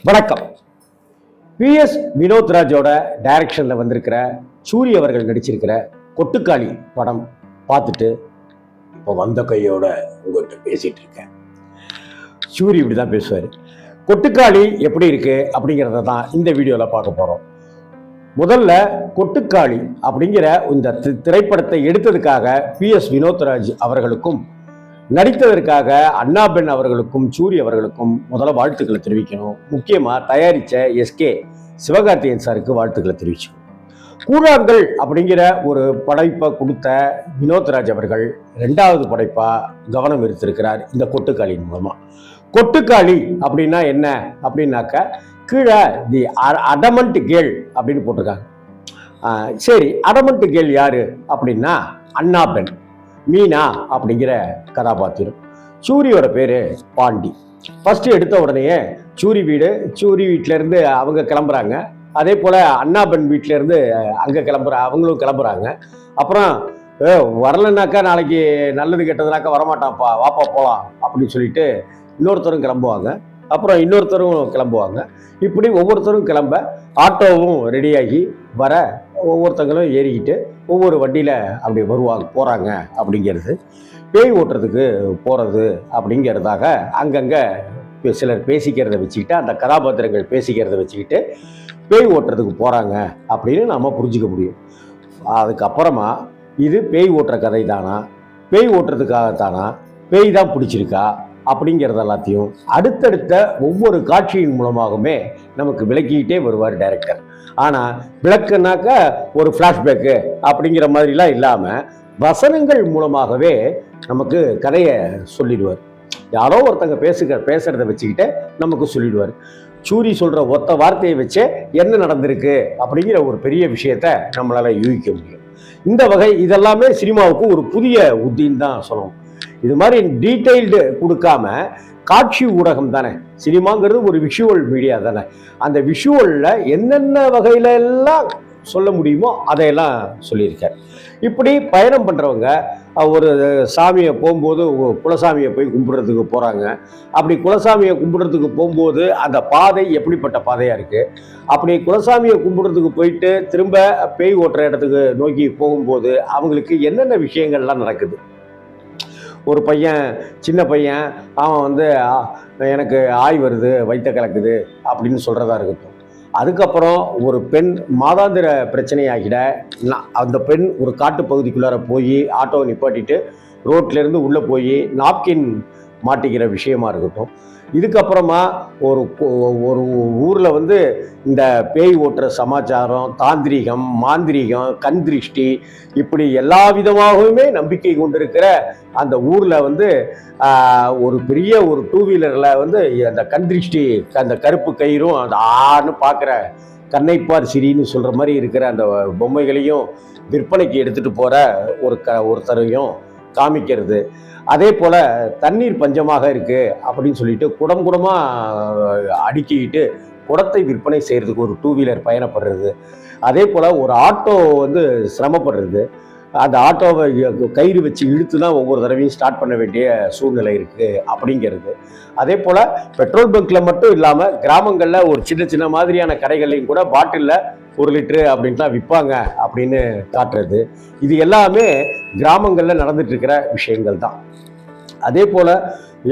வணக்கம். PS வினோத்ராஜோட டைரக்ஷனில் வந்திருக்கிற சூரி அவர்கள் நடிச்சிருக்கிற கொட்டுக்காளி படம் பார்த்துட்டு இப்போ வந்த கையோட உங்கள்கிட்ட பேசிட்டு இருக்கேன். சூரி இப்படி தான் பேசுவார். கொட்டுக்காளி எப்படி இருக்கு அப்படிங்கிறத தான் இந்த வீடியோவில் பார்க்க போகிறோம். முதல்ல கொட்டுக்காளி அப்படிங்கிற இந்த திரைப்படத்தை எடுத்ததுக்காக PS வினோத்ராஜ் அவர்களுக்கும் நடித்ததற்காக அண்ணாபென் அவர்களுக்கும் சூரி அவர்களுக்கும் முதல்ல வாழ்த்துக்களை தெரிவிக்கணும். முக்கியமாக தயாரித்த SK சிவகார்த்திகேயன் சாருக்கு வாழ்த்துக்களை தெரிவிச்சோம். கூழாங்கல் அப்படிங்கிற ஒரு படைப்பை கொடுத்த வினோத்ராஜ் அவர்கள் 2வது படைப்பாக கவனம் எடுத்திருக்கிறார் இந்த கொட்டுக்காளியின் மூலமாக. கொட்டுக்காளி அப்படின்னா என்ன அப்படின்னாக்க கீழே தி அடமண்ட் கேள் அப்படின்னு போட்டிருக்காங்க. சரி, அடமண்ட் கேள் யாரு அப்படின்னா அண்ணாபென், மீனா அப்படிங்கிற கதாபாத்திரம். சூரியோட பேர் பாண்டி. ஃபஸ்ட்டு எடுத்த உடனேயே சூரி வீட்டிலேருந்து அவங்க கிளம்புறாங்க. அதே போல் அண்ணாபென் வீட்டிலேருந்து அங்கே அவங்களும் கிளம்புறாங்க. அப்புறம் வரலன்னாக்கா நாளைக்கு நல்லது கெட்டதுனாக்கா வரமாட்டான்ப்பா, வாப்பா போகலாம் அப்படின்னு சொல்லிட்டு இன்னொருத்தரும் கிளம்புவாங்க. அப்புறம் இன்னொருத்தரும் கிளம்புவாங்க. இப்படி ஒவ்வொருத்தரும் கிளம்ப ஆட்டோவும் ரெடியாகி வர ஒவ்வொருத்தங்களும் ஏறிக்கிட்டு ஒவ்வொரு வண்டியில் அப்படி போகிறாங்க அப்படிங்கிறது. பேய் ஓட்டுறதுக்கு போகிறது அப்படிங்கிறதாக அங்கங்கே சிலர் பேசிக்கிறத வச்சுக்கிட்டு, அந்த கதாபாத்திரங்கள் பேசிக்கிறத வச்சுக்கிட்டு பேய் ஓட்டுறதுக்கு போகிறாங்க அப்படின்னு நம்ம புரிஞ்சிக்க முடியும். அதுக்கப்புறமா இது பேய் ஓட்டுற கதை தானா, பேய் ஓட்டுறதுக்காகத்தானா, பேய் தான் பிடிச்சிருக்கா அப்படிங்கிறது எல்லாத்தையும் அடுத்தடுத்த ஒவ்வொரு காட்சியின் மூலமாகவுமே நமக்கு விளக்கிக்கிட்டே வருவார் டைரக்டர். ஆனால் விளக்குனாக்க ஒரு ஃப்ளாஷ்பேக்கு அப்படிங்கிற மாதிரிலாம் இல்லாமல் வசனங்கள் மூலமாகவே நமக்கு கதையை சொல்லிடுவார். யாரோ ஒருத்தங்க பேசுகிறத வச்சுக்கிட்டே நமக்கு சொல்லிடுவார். சூரி சொல்கிற ஒத்த வார்த்தையை வச்சே என்ன நடந்திருக்கு அப்படிங்கிற ஒரு பெரிய விஷயத்தை நம்மளால் யூகிக்க முடியும். இந்த வகை இதெல்லாமே சினிமாவுக்கு ஒரு புதிய உத்தின்னு தான் சொல்லணும். இது மாதிரி டீட்டெயில்டு கொடுக்காம, காட்சி ஊடகம் தானே சினிமாங்கிறது, ஒரு விஷுவல் மீடியா தானே. அந்த விஷுவலில் என்னென்ன வகையில எல்லாம் சொல்ல முடியுமோ அதையெல்லாம் சொல்லியிருக்கார். இப்படி பயணம் பண்ணுறவங்க ஒரு சாமியை போகும்போது குலசாமியை போய் கும்பிட்றதுக்கு போகிறாங்க. அப்படி குலசாமியை கும்பிட்றதுக்கு போகும்போது அந்த பாதை எப்படிப்பட்ட பாதையாக இருக்குது, அப்படி குலசாமியை கும்பிட்றதுக்கு போயிட்டு திரும்ப பேய் ஓட்டுற இடத்துக்கு நோக்கி போகும்போது அவங்களுக்கு என்னென்ன விஷயங்கள்லாம் நடக்குது. ஒரு பையன், சின்ன பையன், அவன் எனக்கு ஆய் வருது, வயிற்ற கலக்குது அப்படின்னு சொல்கிறதா இருக்கட்டும். அதுக்கப்புறம் ஒரு பெண் மாதாந்திர பிரச்சனையாகிட அந்த பெண் ஒரு காட்டு பகுதிக்குள்ளார போய் ஆட்டோவை நிப்பாட்டிட்டு ரோட்லேருந்து உள்ளே போய் நாப்கின் மாட்டிக்கிற விஷயமா இருக்கட்டும். இதுக்கப்புறமா ஒரு ஊரில் இந்த பேய் ஓட்டுற சமாச்சாரம், தாந்திரிகம், மாந்திரிகம், கண் திருஷ்டி, இப்படி எல்லா விதமாகவுமே நம்பிக்கை கொண்டிருக்கிற அந்த ஊரில் ஒரு பெரிய ஒரு 2 வீலரில் அந்த கண் திருஷ்டி, அந்த கருப்பு கயிறும் அந்த ஆன்னு பார்க்குற கண்ணைப்பார் சிரின்னு சொல்கிற மாதிரி இருக்கிற அந்த பொம்மைகளையும் விற்பனைக்கு எடுத்துகிட்டு போகிற ஒருத்தரையும் காமிக்கிறது. அதே போல் தண்ணீர் பஞ்சமாக இருக்குது அப்படின்னு சொல்லிட்டு குடமாக அடுக்கிட்டு குடத்தை விற்பனை செய்கிறதுக்கு ஒரு 2 வீலர் பயணப்படுறது. அதே போல் ஒரு ஆட்டோ சிரமப்படுறது. அந்த ஆட்டோவை கயிறு வச்சு இழுத்து தான் ஒவ்வொரு தடவையும் ஸ்டார்ட் பண்ண வேண்டிய சூழ்நிலை இருக்குது அப்படிங்கிறது. அதே போல் பெட்ரோல் பங்க்கில் மட்டும் இல்லாமல் கிராமங்களில் ஒரு சின்ன மாதிரியான கடைகள்லையும் கூட பாட்டிலில் 1 லிட்டரு அப்படின்ட்டுலாம் விற்பாங்க அப்படின்னு காட்டுறது. இது எல்லாமே கிராமங்களில் நடந்துட்டு இருக்கிற விஷயங்கள் தான். அதே போல்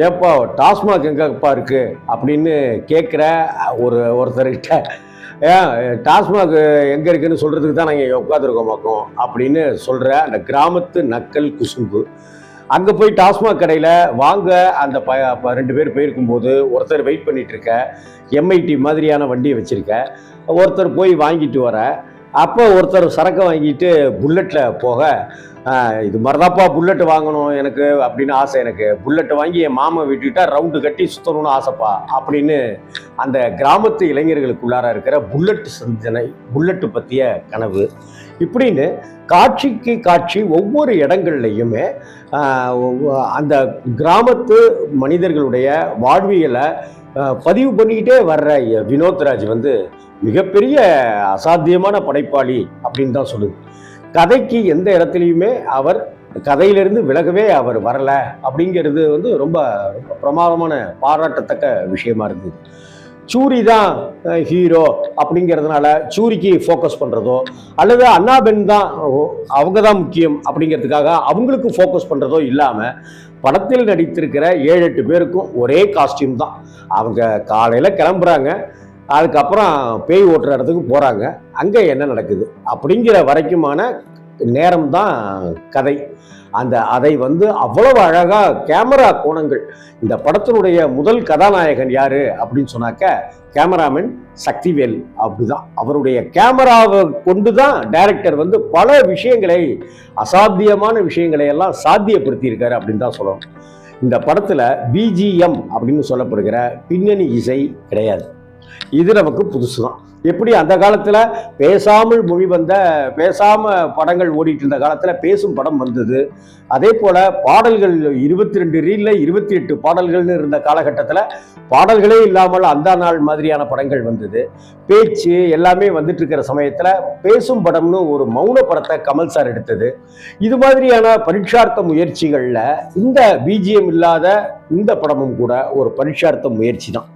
ஏப்பா டாஸ்மாக் எங்கப்பா இருக்குது அப்படின்னு கேட்குற ஒருத்தர்கிட்ட, டாஸ்மாக் எங்கே இருக்குன்னு சொல்கிறதுக்கு தான் நாங்கள் உட்காந்துருக்கோம் மக்கோம் அப்படின்னு சொல்கிற அந்த கிராமத்து நக்கல் குசும்பு. அங்கே போய் டாஸ்மாக் கடையில் வாங்க அந்த 2 பேர் போயிருக்கும்போது ஒருத்தர் வெயிட் பண்ணிகிட்டு இருக்க, MIT மாதிரியான வண்டியை வச்சுருக்க, ஒருத்தர் போய் வாங்கிட்டு வர, அப்போ ஒருத்தர் சரக்கை வாங்கிட்டு புல்லட்டில் போக, இது மாதிரிதான்ப்பா புல்லட்டு வாங்கணும் எனக்கு அப்படின்னு ஆசை, எனக்கு புல்லட்டை வாங்கி என் மாமா விட்டுக்கிட்டா ரவுண்டு கட்டி சுற்றணும்னு ஆசைப்பா அப்படின்னு அந்த கிராமத்து இளைஞர்களுக்குள்ளார இருக்கிற புல்லட்டு சிந்தனை, புல்லட்டு பற்றிய கனவு, இப்படின்னு காட்சிக்கு காட்சி ஒவ்வொரு இடங்கள்லையுமே அந்த கிராமத்து மனிதர்களுடைய வாழ்வியலை பதிவு பண்ணிக்கிட்டே வர்ற வினோத்ராஜ் மிகப்பெரிய அசாத்தியமான படைப்பாளி அப்படின்னு தான் சொல்லுது. கதைக்கு எந்த இடத்துலையுமே அவர் கதையிலிருந்து விலகவே அவர் வரலை அப்படிங்கிறது ரொம்ப ரொம்ப பிரமாதமான பாராட்டத்தக்க விஷயமா இருந்தது. சூரி தான் ஹீரோ அப்படிங்கிறதுனால சூரிக்கு ஃபோக்கஸ் பண்ணுறதோ, அல்லது அண்ணாபென் தான் அவங்க தான் முக்கியம் அப்படிங்கிறதுக்காக அவங்களுக்கு ஃபோக்கஸ் பண்ணுறதோ இல்லாமல், படத்தில் நடித்திருக்கிற 7-8 பேருக்கும் ஒரே காஸ்டியூம் தான். அவங்க காலையில் கிளம்புறாங்க, அதுக்கப்புறம் பேய் ஓட்டுற இடத்துக்கு போகிறாங்க, அங்கே என்ன நடக்குது அப்படிங்கிற வரைக்குமான நேரம் தான் கதை. அதை அவ்வளவு அழகா கேமரா கோணங்கள். இந்த படத்தினுடைய முதல் கதாநாயகன் யாரு அப்படின்னு சொன்னாக்க கேமராமேன் சக்திவேல். அப்படிதான் அவருடைய கேமராவை கொண்டுதான் டைரக்டர் பல விஷயங்களை, அசாத்தியமான விஷயங்களை எல்லாம் சாத்தியப்படுத்தி இருக்காரு அப்படின்னு தான் சொல்லணும். இந்த படத்துல பிஜிஎம் அப்படின்னு சொல்லப்படுகிற பின்னணி இசை கிடையாது. இது நமக்கு புதுசு தான். எப்படி அந்த காலத்தில் பேசாமல் பேசாம படங்கள் ஓடிட்டு இருந்த காலத்தில் பேசும் படம் வந்தது, அதே போல பாடல்கள் 22 ரீல்ல 28 பாடல்கள்னு இருந்த காலகட்டத்தில் பாடல்களே இல்லாமல் அந்த நாள் மாதிரியான படங்கள் வந்தது. பேச்சு எல்லாமே வந்துட்டு இருக்கிற சமயத்தில் பேசும் படம்னு ஒரு மௌன படத்தை கமல் சார் எடுத்தது. இது மாதிரியான பரீட்சார்த்த முயற்சிகளில் இந்த பிஜிஎம் இல்லாத இந்த படமும் கூட ஒரு பரீட்சார்த்த முயற்சி தான்.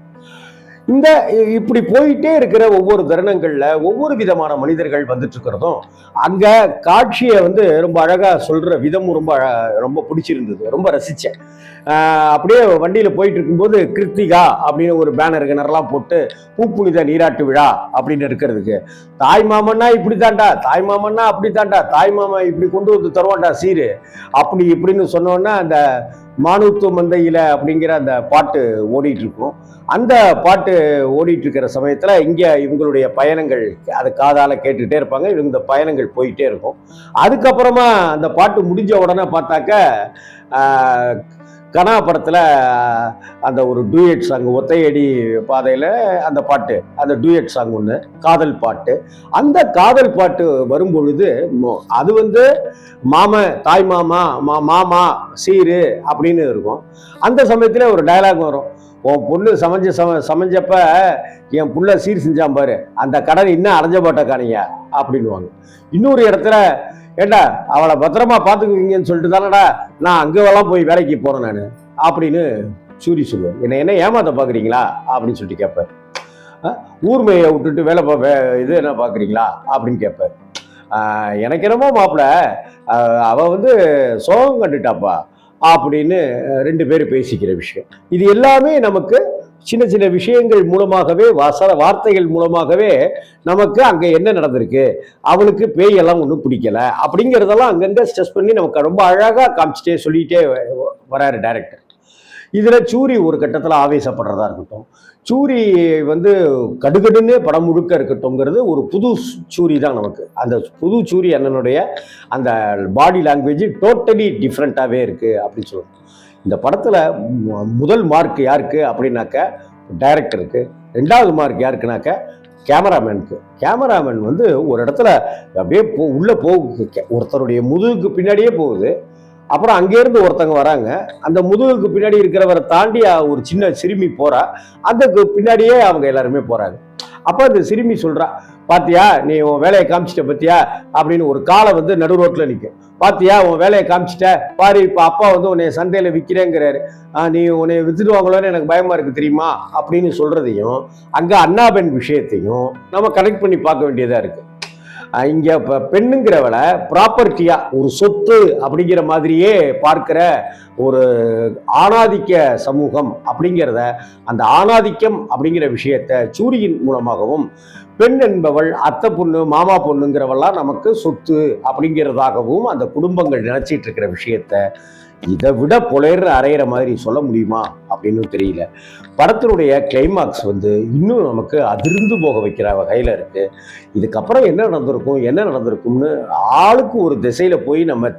இப்படி போயிட்டே இருக்கிற ஒவ்வொரு தருணங்கள்ல ஒவ்வொரு விதமான மனிதர்கள் வந்துட்டு இருக்கிறதும், அங்க காட்சியை ரொம்ப அழகா சொல்ற விதமும் ரொம்ப பிடிச்சிருந்தது, ரொம்ப ரசிச்சேன். அப்படியே வண்டியில போயிட்டு இருக்கும்போது கிருத்திகா அப்படின்னு ஒரு பேனர் கிணறுலாம் போட்டு பூப்புனித நீராட்டு விழா அப்படின்னு இருக்கிறதுக்கு, தாய் மாமன்னா இப்படி தாண்டா, தாய் மாமன்னா அப்படி தாண்டா, தாய் மாமா இப்படி கொண்டு வந்து தருவாண்டா சீரு அப்படி இப்படின்னு சொன்னோன்னா அந்த மானூத்து மந்தையில அப்படிங்கிற அந்த பாட்டு ஓடிட்டு இருக்கும். அந்த பாட்டு ஓடிட்டு இருக்கிற சமயத்துல இங்க இவங்களுடைய பயணங்கள் அது காதால கேட்டுக்கிட்டே இருப்பாங்க. இவங்க இந்த பயணங்கள் போயிட்டே இருக்கும். அதுக்கப்புறமா அந்த பாட்டு முடிஞ்ச உடனே பார்த்தாக்க கனா படத்துல அந்த ஒரு டூயட் சாங், ஒத்தையடி பாதையில அந்த பாட்டு, அந்த டூயட் சாங் ஒன்று காதல் பாட்டு. அந்த காதல் பாட்டு வரும்பொழுது அது மாம தாய் மாமா மாமா சீரு அப்படின்னு இருக்கும். அந்த சமயத்துல ஒரு டயலாக் வரும், உன் பொண்ணு சமைஞ்சப்ப என் புள்ள சீர் செஞ்சான் பாரு, அந்த கடன் இன்னும் அடைஞ்ச போட்ட காணிங்க அப்படின்வாங்க. இன்னொரு இடத்துல, ஏண்டா அவளை பத்திரமா பார்த்துக்குவீங்கன்னு சொல்லிட்டு தானடா நான் அங்கெல்லாம் போய் வேலைக்கு போறேன் நான் அப்படின்னு சூரி சொல்லுவேன். என்ன ஏமாத்த பார்க்குறீங்களா அப்படின்னு சொல்லிட்டு கேட்பார். ஊர்மையை விட்டுட்டு இது என்ன பார்க்குறீங்களா அப்படின்னு கேட்பார். எனக்கு என்னமோ மாப்பிள்ள அவ சோகம் கண்டுட்டாப்பா அப்படின்னு 2 பேர் பேசிக்கிற விஷயம். இது எல்லாமே நமக்கு சின்ன சின்ன விஷயங்கள் மூலமாகவே, வார்த்தைகள் மூலமாகவே நமக்கு அங்க என்ன நடந்திருக்கு, அவளுக்கு பேயெல்லாம் ஒன்றும் பிடிக்கல அப்படிங்கிறதெல்லாம் அங்கங்க ஸ்ட்ரெஸ் பண்ணி நமக்கு ரொம்ப அழகா காமிச்சிட்டே சொல்லிட்டே வராரு டைரக்டர். இதுல சூரி ஒரு கட்டத்துல ஆவேசப்படுறதா இருக்கட்டும், சூரி கடுகடுன்னு படம் முழுக்க இருக்கட்டும்ங்கிறது ஒரு புது சூரி தான் நமக்கு. அந்த புது சூரி அண்ணனுடைய அந்த பாடி லாங்குவேஜ் டோட்டலி டிஃப்ரெண்ட்டாகவே இருக்கு அப்படின்னு சொல்லுவோம். இந்த படத்துல முதல் மார்க் யாருக்கு அப்படின்னாக்க டைரக்டருக்கு, 2வது மார்க் யாருக்குனாக்க கேமராமேனுக்கு. கேமராமேன் ஒரு இடத்துல அப்படியே உள்ள ஒருத்தருடைய முதுகுக்கு பின்னாடியே போகுது. அப்புறம் அங்கேருந்து ஒருத்தங்க வராங்க, அந்த முதுகுக்கு பின்னாடி இருக்கிறவரை தாண்டி ஒரு சின்ன சிறுமி போறா, அந்த பின்னாடியே அவங்க எல்லாருமே போறாங்க. அப்ப அந்த சிறுமி சொல்றா, பாத்தியா நீ உன் வேலையை காமிச்சிட்ட பத்தியா அப்படின்னு ஒரு காலை நடு ரோட்ல நிற்கும். பாத்தியா உன் வேலையை காமிச்சிட்ட பாரு, இப்ப அப்பா உன்னை சந்தையில விற்கிறேங்கிறாரு, நீ உன்னை வித்துடுவாங்களோன்னு எனக்கு பயமா இருக்கு தெரியுமா அப்படின்னு சொல்றதையும், அங்க அண்ணாபென் விஷயத்தையும் நம்ம கனெக்ட் பண்ணி பார்க்க வேண்டியதா இருக்கு. இங்க பெண்ணுங்கிறவளை ப்ராப்பர்ட்டியா ஒரு சொத்து அப்படிங்கிற மாதிரியே பார்க்கிற ஒரு ஆணாதிக்க சமூகம் அப்படிங்கிறத, அந்த ஆணாதிக்கம் அப்படிங்கிற விஷயத்த சூரியின் மூலமாகவும், பெண் என்பவள் அத்தை பொண்ணு மாமா பொண்ணுங்கிறவெல்லாம் நமக்கு சொத்து அப்படிங்கிறதாகவும் அந்த குடும்பங்கள் நினைச்சிட்டு இருக்கிற விஷயத்த இதை விட பொலைற அறையிற மாதிரி சொல்ல முடியுமா அப்படின்னு தெரியல. படத்தினுடைய கிளைமாக்ஸ் இன்னும் நமக்கு அதிர்ந்து போக வைக்கிற வகையில இருக்கு. இதுக்கப்புறம் என்ன நடந்திருக்கும்னு ஆளுக்கு ஒரு திசையில போய் நம்ம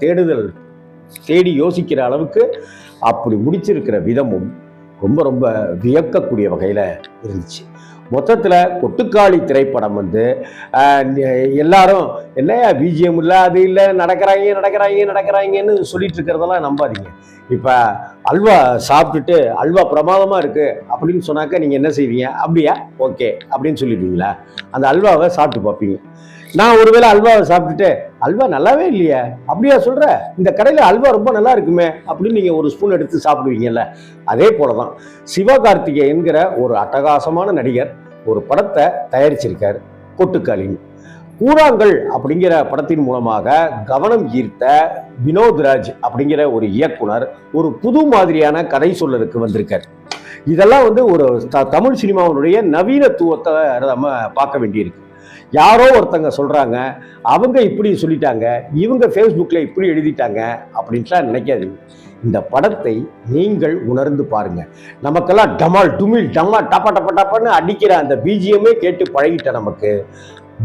தேடி யோசிக்கிற அளவுக்கு அப்படி முடிச்சிருக்கிற விதமும் ரொம்ப ரொம்ப வியக்கக்கூடிய வகையில இருந்துச்சு. மொத்தத்தில் கொட்டுக்காளி திரைப்படம் எல்லாரும் என்னையா பிஜிஎம் இல்லை அது இல்லை நடக்கிறாங்கன்னு சொல்லிட்டு இருக்கிறதெல்லாம் நம்பாதீங்க. இப்போ அல்வா சாப்பிட்டுட்டு அல்வா பிரமாதமாக இருக்கு அப்படின்னு சொன்னாக்க நீங்கள் என்ன செய்வீங்க? அப்படியா ஓகே அப்படின்னு சொல்லிடுவீங்களா? அந்த அல்வாவை சாப்பிட்டு பார்ப்பீங்க. நான் ஒருவேளை அல்வாவை சாப்பிட்டுட்டு அல்வா நல்லாவே இல்லையா அப்படியா சொல்ற, இந்த கடையில் அல்வா ரொம்ப நல்லா இருக்குமே அப்படின்னு நீங்கள் ஒரு ஸ்பூன் எடுத்து சாப்பிடுவீங்கல்ல. அதே போல தான் சிவகார்த்திகேயன்கிற ஒரு அட்டகாசமான நடிகர் ஒரு படத்தை தயாரிச்சிருக்கார், கொட்டுக்காளின்னு. கூழாங்கல் அப்படிங்கிற படத்தின் மூலமாக கவனம் ஈர்த்த வினோத்ராஜ் அப்படிங்கிற ஒரு இயக்குனர் ஒரு புது மாதிரியான கதை சொல்லலுக்கு வந்திருக்கார். இதெல்லாம் ஒரு தமிழ் சினிமாவினுடைய நவீனத்துவத்தை நம்ம பார்க்க வேண்டியிருக்கு. யாரோ ஒருத்தங்க சொல்றாங்க, அவங்க இப்படி சொல்லிட்டாங்க, இவங்க ஃபேஸ்புக்கில் இப்படி எழுதிட்டாங்க அப்படின்ட்டுலாம் நினைக்காதீங்க. இந்த படத்தை நீங்கள் உணர்ந்து பாருங்க. நமக்கெல்லாம் டமால் டுமில் டமா டப்பா டப்பா டப்பான்னு அடிக்கிற அந்த பிஜிஎம்மே கேட்டு பழகிட்ட நமக்கு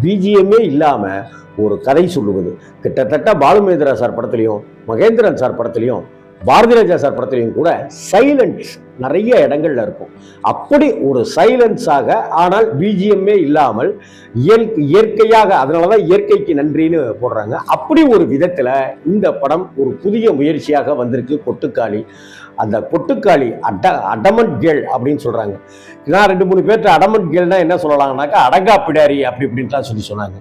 பிஜிஎம்மே இல்லாமல் ஒரு கதை சொல்லுவது கிட்டத்தட்ட பாலுமேந்திரா சார் படத்துலையும் மகேந்திரன் சார் படத்துலையும் பாரதி ராஜா சார் படத்துலையும் கூட சைலன்ஸ் நிறைய இடங்கள்ல இருக்கும். அப்படி ஒரு சைலன்ஸாக, ஆனால் பிஜிஎம்மே இல்லாமல் இயற்கையாக, அதனாலதான் இயற்கைக்கு நன்றின்னு போடுறாங்க. அப்படி ஒரு விதத்துல இந்த படம் ஒரு புதிய முயற்சியாக வந்திருக்கு கொட்டுக்காளி. அந்த கொட்டுக்காளி அடமண்ட் கேள் அப்படின்னு சொல்றாங்க. நான் 2-3 பேர்ட்ட அடமண்ட் கேள்னா என்ன சொல்லலாம்னாக்கா அடங்கா பிடாரி அப்படி இப்படின்லாம் சொன்னாங்க.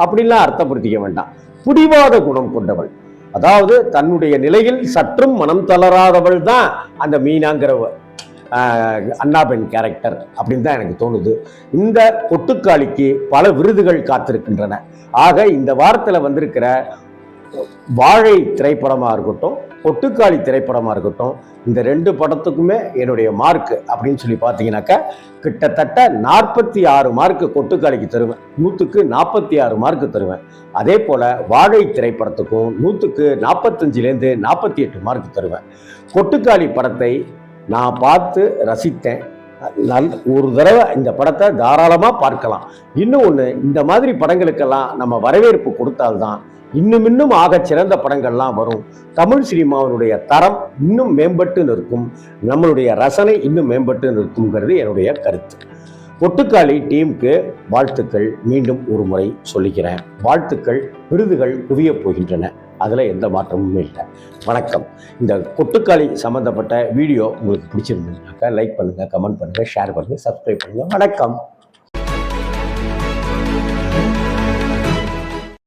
அப்படின்லாம் அர்த்தப்படுத்திக்க வேண்டாம். பிடிவாத குணம் கொண்டவள், அதாவது தன்னுடைய நிலையில் சற்றும் மனம் தளராதவள் தான் அந்த மீனாங்கிறவ அண்ணாபெண் கேரக்டர் அப்படின்னு தான் எனக்கு தோணுது. இந்த கொட்டுக்காளிக்கு பல விருதுகள் காத்திருக்கின்றன. ஆக இந்த வாரத்தில் வந்திருக்கிற வாழை திரைப்படமாக இருக்கட்டும், கொட்டுக்காளி திரைப்படமாக இருக்கட்டும், இந்த 2 படத்துக்குமே என்னுடைய மார்க் அப்படின்னு சொல்லி பார்த்தீங்கன்னாக்கா கிட்டத்தட்ட 46 மார்க்கு கொட்டுக்காளிக்கு தருவேன், 100க்கு 46 மார்க்கு தருவேன். அதே போல் வாழை திரைப்படத்துக்கும் 100க்கு 45லேருந்து 48 மார்க் தருவேன். கொட்டுக்காளி படத்தை நான் பார்த்து ரசித்தேன். ஒரு தடவை இந்த படத்தை தாராளமாக பார்க்கலாம். இன்னும் ஒன்று, இந்த மாதிரி படங்களுக்கெல்லாம் நம்ம வரவேற்பு கொடுத்தால்தான் இன்னும் ஆக சிறந்த படங்கள்லாம் வரும். தமிழ் சினிமாவினுடைய தரம் இன்னும் மேம்பட்டு நிற்கும், நம்மளுடைய ரசனை இன்னும் மேம்பட்டு நிற்குங்கிறது என்னுடைய கருத்து. கொட்டுக்காளி டீமுக்கு வாழ்த்துக்கள். மீண்டும் ஒரு முறை சொல்லிக்கிறேன், வாழ்த்துக்கள். விருதுகள் குவிய போகின்றன, அதில் எந்த மாற்றமும் இல்லை. வணக்கம். இந்த கொட்டுக்காளி சம்மந்தப்பட்ட வீடியோ உங்களுக்கு பிடிச்சிருந்ததுனாக்கா லைக் பண்ணுங்கள், கமெண்ட் பண்ணுங்கள், ஷேர் பண்ணுங்கள், சப்ஸ்கிரைப் பண்ணுங்கள். வணக்கம்.